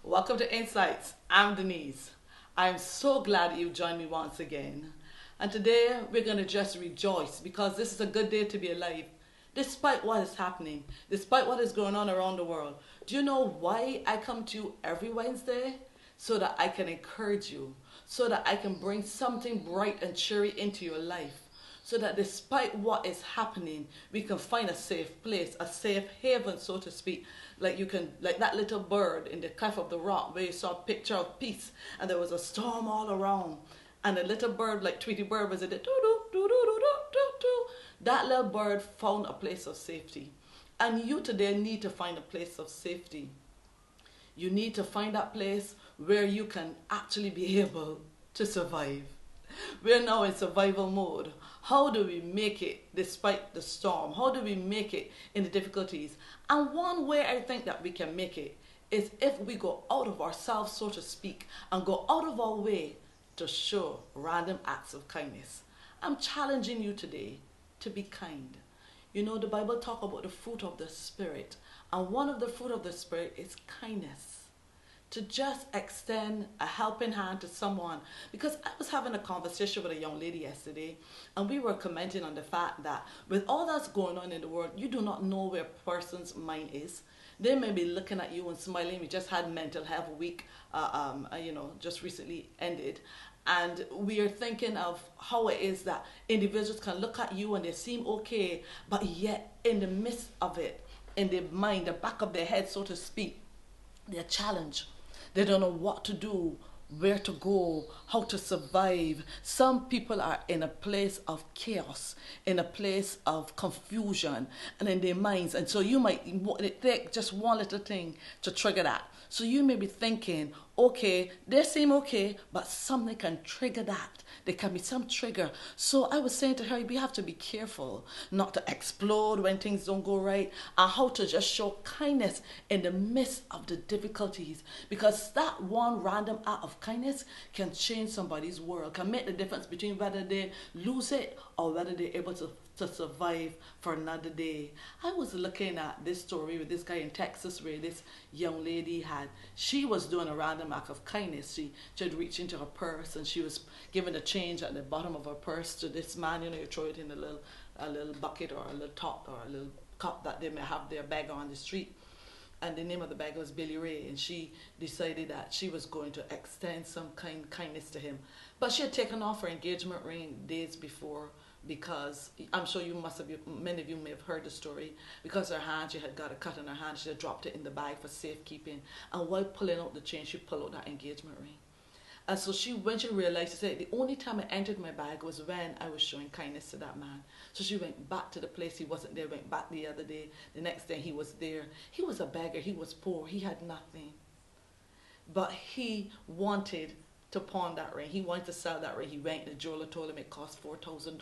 Welcome to Insights. I'm Denise. I'm so glad you joined me once again. And today we're going to just rejoice because this is a good day to be alive. Despite what is happening, despite what is going on around the world. Do you know why I come to you every Wednesday? So that I can encourage you, so that I can bring something bright and cheery into your life, so that despite what is happening, we can find a safe place, a safe haven, so to speak. Like you can, like that little bird in the cleft of the rock where you saw a picture of peace and there was a storm all around. And the little bird, like Tweety Bird, was in the doo doo doo doo doo doo doo. That little bird found a place of safety. And you today need to find a place of safety. You need to find that place where you can actually be able to survive. We're now in survival mode. How do we make it despite the storm? How do we make it in the difficulties? And one way I think that we can make it is if we go out of ourselves, so to speak, and go out of our way to show random acts of kindness. I'm challenging you today to be kind. You know, the Bible talk about the fruit of the Spirit, and one of the fruit of the Spirit is kindness. To just extend a helping hand to someone. Because I was having a conversation with a young lady yesterday, and we were commenting on the fact that with all that's going on in the world, you do not know where a person's mind is. They may be looking at you and smiling. We just had mental health week, just recently ended. And we are thinking of how it is that individuals can look at you and they seem okay, but yet in the midst of it, in their mind, the back of their head, so to speak, they're challenged. They don't know what to do, where to go, how to survive. Some people are in a place of chaos, in a place of confusion, and in their minds. And so you might take just one little thing to trigger that. So you may be thinking, okay, they seem okay, but something can trigger that. There can be some trigger. So I was saying to her, we have to be careful not to explode when things don't go right, and how to just show kindness in the midst of the difficulties. Because that one random act of kindness can change somebody's world, can make the difference between whether they lose it or whether they're able to survive for another day. I was looking at this story with this guy in Texas where this young lady she was doing a random act of kindness. She had reached into her purse and she was giving a change at the bottom of her purse to this man. You throw it in a little bucket or a little top or a little cup that they may have their bag on the street. And the name of the bag was Billy Ray, and she decided that she was going to extend some kindness to him. But she had taken off her engagement ring days before because I'm sure many of you may have heard the story. Because she had got a cut in her hand, she had dropped it in the bag for safekeeping. And while pulling out the chain, she pulled out that engagement ring. And so when she realized, she said, the only time I entered my bag was when I was showing kindness to that man. So she went back to the place. He wasn't there, went back the other day. The next day he was there. He was a beggar. He was poor. He had nothing. But he wanted to pawn that ring. He wanted to sell that ring. He went, the jeweler told him it cost $4,000.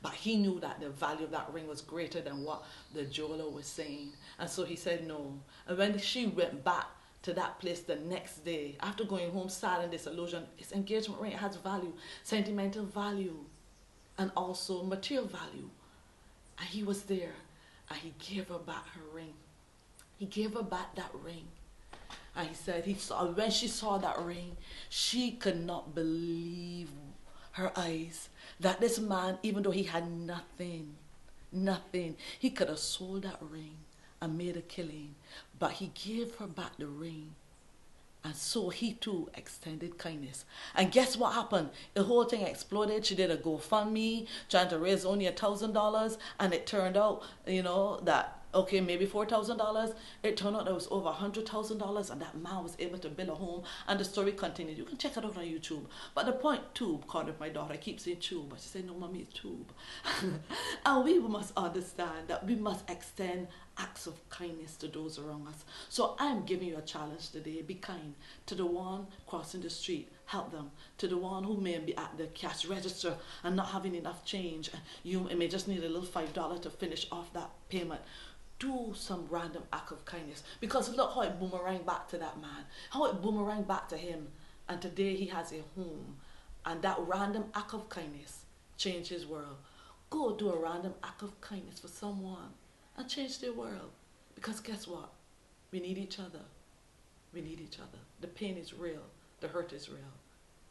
But he knew that the value of that ring was greater than what the jeweler was saying. And so he said no. And when she went back to that place the next day, after going home sad and disillusioned, his engagement ring has value, sentimental value, and also material value. And he was there, and he gave her back her ring. He gave her back that ring. And he said when she saw that ring, she could not believe her eyes that this man, even though he had nothing, he could have sold that ring and made a killing, but he gave her back the ring. And so he too extended kindness. And guess what happened? The whole thing exploded. She did a GoFundMe trying to raise only $1,000. And it turned out, that okay, maybe $4,000. It turned out there was over $100,000, and that man was able to build a home. And the story continued. You can check it out on YouTube. But the point, tube, called it my daughter. I keep saying tube, but she said, no, mommy, it's tube. And we must understand that we must extend acts of kindness to those around us. So I'm giving you a challenge today. Be kind to the one crossing the street. Help them. To the one who may be at the cash register and not having enough change. You may just need a little $5 to finish off that payment. Do some random act of kindness, because look how it boomerang back to that man, how it boomerang back to him, and today he has a home, and that random act of kindness changed his world. Go do a random act of kindness for someone and change their world, because guess what, we need each other. We need each other. The pain is real. The hurt is real.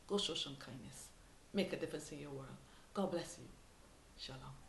Go show some kindness. Make a difference in your world. God bless you. Shalom.